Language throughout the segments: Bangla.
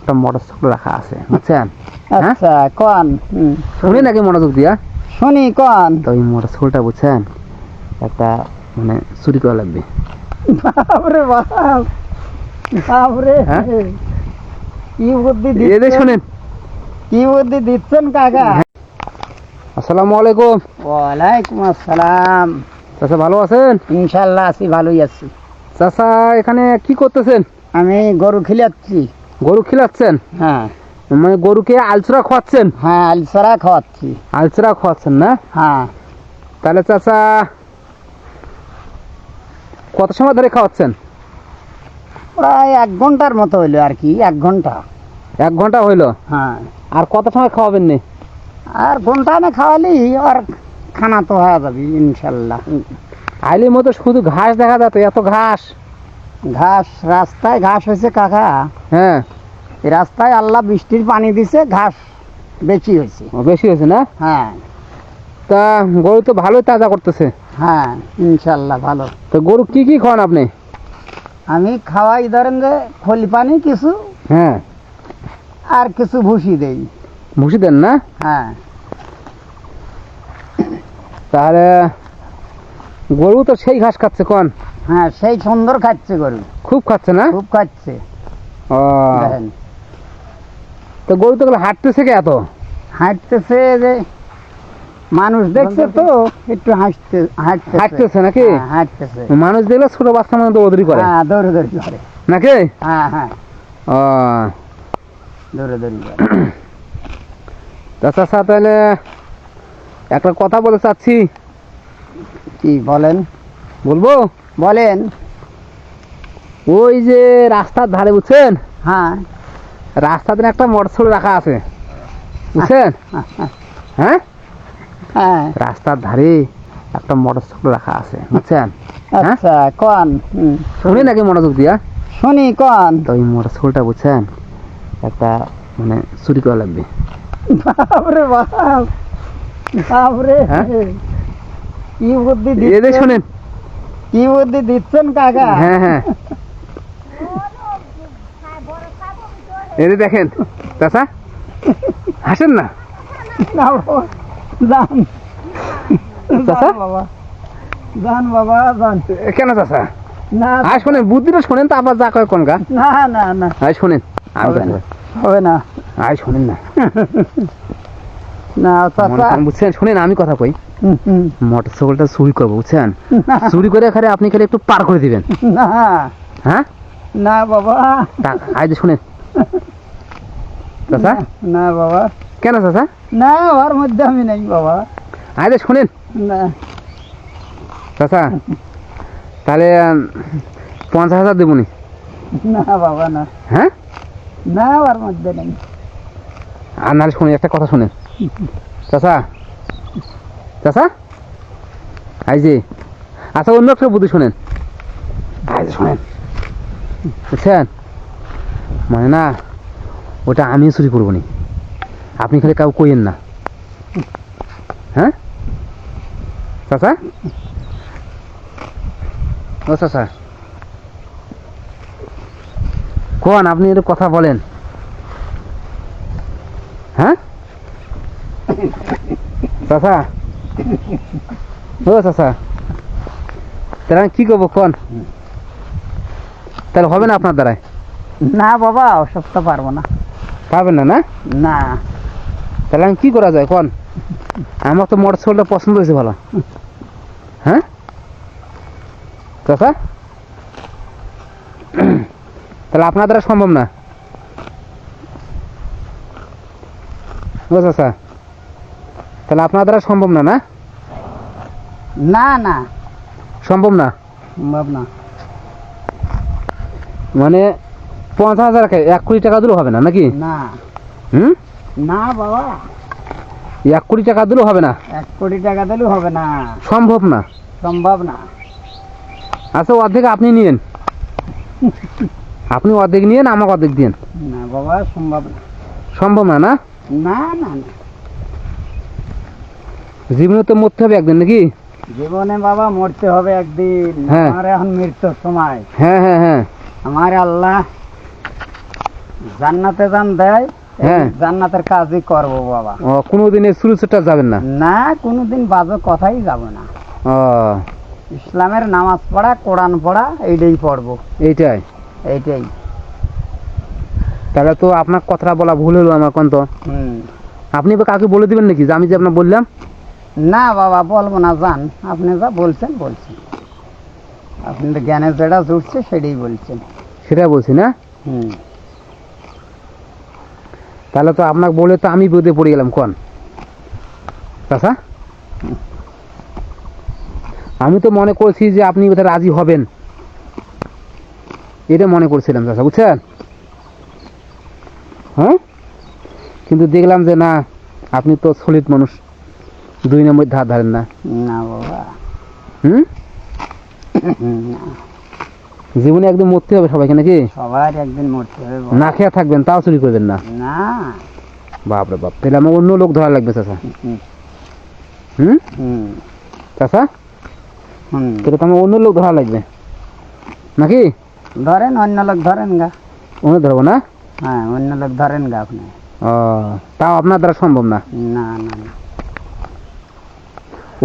একটা মোটরসাইকেল রাখা আছে, বুঝছেন? আচ্ছা কোন শুনি নাকি মনোযোগ দিয়া? শুনি কোন। তো ওই মোটরসাইকেলটা বুঝছেন একটা মানে চুরি করা লাগবে। বাপরে বাপ, বাপরে কি বুদ্ধি দিচ্ছেন, শোনেন কি বুদ্ধি দিচ্ছেন কাকা। আসসালামু আলাইকুম। ওয়ালাইকুম আসসালাম। চাচা ভালো আছেন? ইনশাল্লাহ আছি, ভালোই আছি। চাচা এখানে কি করতেছেন? আমি গরু খিলাচ্ছি। গরু খিলাচ্ছেন? হ্যাঁ মানে গরুকে আলচরা খাওয়াচ্ছেন? হ্যাঁ, আলসারা খাওয়াচ্ছি। আলচরা খাওয়াচ্ছেন না? হ্যাঁ। তাহলে চাচা কত সময় ধরে খাওয়াচ্ছেন? প্রায় 1 ঘন্টার মতো হইলো আর কি, 1 ঘন্টা। 1 ঘন্টা হইলো? হ্যাঁ। আর কত সময় খাওয়াবেন নি? আর ঘন্টা না খাওয়ালি আর খানা তো হয়ে যাবে ইনশাল্লাহ। আইলির মতো শুধু ঘাস দেখা যেত, এত ঘাস। ঘাস রাস্তায় ঘাস হয়েছে কাকা। হ্যাঁ, এই রাস্তায় আল্লাহ বৃষ্টির পানি দিছে, ঘাস বেশি হয়েছে। বেশি হয়েছে না? হ্যাঁ তা গরু তো ভালোই তাজা করতেছে। হ্যাঁ ইনশাল্লাহ ভালো। তো গরু কি কি খাওয়ান আপনি? আমি খাওয়াই ধরেন যে খলি পানি কিছু, হ্যাঁ, আর কিছু ভুসি দেই। ভুসি দেন না? হ্যাঁ। তাহলে গরু তো সেই ঘাস খাচ্ছে কোন? হ্যাঁ সেই সুন্দর খাচ্ছে গরু, খুব খাচ্ছে না? খুব খাচ্ছে। ও, দেখেন তো গরু তো হাঁটতেছে কে এত? হাঁটতেছে যে মানুষ দেখছে তো একটু হাঁটতেছে নাকি? হ্যাঁ, হাঁটতেছে। মানুষ দেখলে ছোট বাচ্চা মানে দৌড়ি করে হ্যাঁ দৌড়ি করে নাকি? হ্যাঁ হ্যাঁ ও, দৌড়ি করে। চাচা তাহলে একটা কথা বলে চাচ্ছি। কি বলেন? বলবো? বলেন। ওই যে রাস্তার ধারে বুঝছেন, হ্যাঁ রাস্তার ধারে একটা মোটরসাইকেল রাখা আছে, বুঝছেন? হ্যাঁ, হ্যাঁ। রাস্তার ধারে একটা মোটরসাইকেল রাখা আছে, বুঝছেন? আচ্ছা কোন শুনি নাকি মনোযোগ দিয়া? শুনি কোন। তো ওই মোটরসাইকেলটা বুঝছেন একটা মানে চুরি করা লাগবে। বাপরে বাপ, বাপরে কি বুদ্ধি দিচ্ছেন, শোনেন কি বুদ্ধি দিচ্ছেন কাকা। হ্যাঁ হ্যাঁ, এই দেখেন চাচা, হাসেন না। না বাবা, যান চাচা? যান বাবা, যান বাবা যান। কেন চাচা? না আর শোনেন, বুদ্ধিটা শোনেন তো আবার যা কয় কোন গা। না না না আয় শোনেন, আমি হবে কথা না, কই। হবে না। আয় শোনেন না, না চাচা, বুঝছেন? শোনেন আমি কথা কই। মোটরসাইকেলটা চুরি করবো, বুঝছেন? না চুরি করে খালি আপনি খালি একটু পার করে দিবেন। না হ্যাঁ, না বাবা, আয় যে শোনেন চাচা। না বাবা, কেন চাচা? না ওর মধ্যে আমি নেই বাবা। আয় যে শোনেন না চাচা, তাহলে 50,000 দেবনি। না বাবা, না হ্যাঁ, না ওর মধ্যে নেই। আর নাহলে শুনে একটা কথা শুনেন চাচা, চাচা আই যে, আচ্ছা অন্য একটা বুদ্ধি শোনেন। আই যে শোনেন, বুঝছেন? মানে না, ওটা আমি চুরি করবো নি, আপনি খালি কাউ কইেন না। হ্যাঁ চাচা? ও চাচা কোন, আপনি একটু কথা বলেন। হ্যাঁ চাচা, ও চাচা, তাহলে আমি কি করবো কোন? তাহলে হবে না আপনার দ্বারায়? না বাবা, ওসব তো পারবো না। পারবেন না? না, না তাহলে আমি কি করা যায় কোন? আমার তো মোটরসাইকেলটা পছন্দ হয়েছে ভালো। হ্যাঁ চাচা, তাহলে আপনার দ্বারা সম্ভব না? ও চাচা, তাহলে আপনার দ্বারা সম্ভব না? না না না সম্ভব না, সম্ভব না। মানে 50,000 1 কোটি টাকা দিলেও হবে না নাকি? না হুম, না বাবা, 1 কোটি টাকা দিলেও হবে না? 1 কোটি টাকা দিলেও হবে না, সম্ভব না? সম্ভব না। আচ্ছা অর্ধেক আপনি নিয়েন, আপনি অর্ধেক নিয়েন, আমাকে অর্ধেক দিন। না বাবা সম্ভব না। সম্ভব না? না, না না না, জীবনে তো মরতে হবে একদিন নাকি? জীবনে বাবা মরতে হবে একদিন। হ্যাঁ। আমার এখন মৃত্যুর সময়। হ্যাঁ হ্যাঁ হ্যাঁ, আমার আল্লাহ জান্নাতে যান দেয়, এই হ্যাঁ। জান্নাতের কাজই করবো বাবা। ও কোনোদিন এই সুরুচটা যাবেন না? না, কোনোদিন বাজে কথাই যাব না। ও ইসলামের নামাজ পড়া, কোরআন পড়া, এইটাই পড়বো, এইটাই। এইটাই। তাহলে তো আপনার কথাটা বলা ভুল হলো আমার কোন তো। হুম। আপনি এবার কাউকে বলে দিবেন নাকি যে আমি যে আপনার বললাম? না বাবা, বলবো না, যান, আপনি যা বলছেন বলছেন, আপনি তো জ্ঞানের যেটা জুটছে সেটাই বলছেন। সেটা বলছি না? হুম। তাহলে তো আপনাকে বলে তো আমি বিপদে পড়ে গেলাম কোন চাচা। আমি তো মনে করছি যে আপনি বোধহয় রাজি হবেন, এটা মনে করছিলাম চাচা, বুঝছেন? হ্যাঁ, কিন্তু দেখলাম যে না, আপনি তো সলিড মানুষ, 2 নম্বর ধার ধারেন না। না বাবা। হুম, না, জীবনে একদম মরতে হবে সবাইকে নাকি? সবার একদিন মরতে হবে বাবা। না খেয়ে থাকবেন তাও চুরি করবেন না? না। বাপরে বাপ, তাহলে আমার অন্য লোক ধরা লাগবে চাচা। হুম। হুম হুম। চাচা, হুম। তাহলে তো আমার অন্য লোক ধরা লাগবে নাকি? ধরেন, অন্য লোক ধরেন গা। অন্য ধরবো না? হ্যাঁ, অন্য লোক ধরেন গা আপনি। ও, তাও আপনার দ্বারা সম্ভব না? না না না।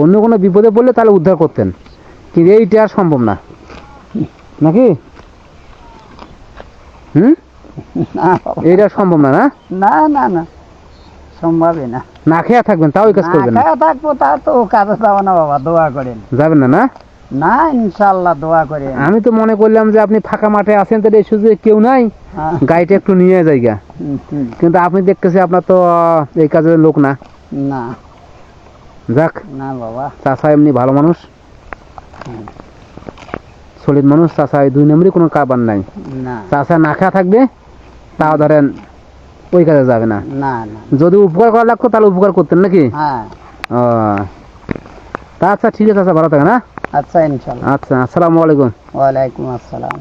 অন্য কোনো বিপদে পড়লে তাহলে উদ্ধার করতেন, কিন্তু এইটা আর সম্ভব না নাকি? হুম, না বাবা। এইটা সম্ভব না? না, না না না, সম্ভবই না। না খেয়ে থাকবেন তাও এই কাজ না করবেন না? খাওয়া থাকবো, তা তো কাজে যাবো না বাবা, দোয়া করেন। যাবেন না? না, না, ইনশাল্লাহ দোয়া করেন। আমি তো মনে করলাম যে আপনি ফাঁকা মাঠে আছেন, তাহলে এই সুযোগে কেউ নাই, হ্যাঁ। গাড়িটা একটু নিয়ে যাইগা, হুম, হুম। কিন্তু আপনি দেখতেছি আপনার তো এই কাজের লোক না। না যাক, না বাবা। চাষা এমনি ভালো মানুষ, হুম। সলিড মানুষ চাষা, এই 2 নম্বরই কোনো কারবার নাই। না চাষা না খাওয়া থাকবে, তাও ধরেন ওই কাজে যাবে না। না না। যদি উপকার করা লাগতো তাহলে উপকার করতেন নাকি? হ্যাঁ। ও, তা আচ্ছা ঠিক আছে চাচা, ভালো থাকেন। হ্যাঁ, আচ্ছা, ইনশাল্লাহ। আচ্ছা, আসসালামু আলাইকুম। ওয়ালাইকুম আসসালাম।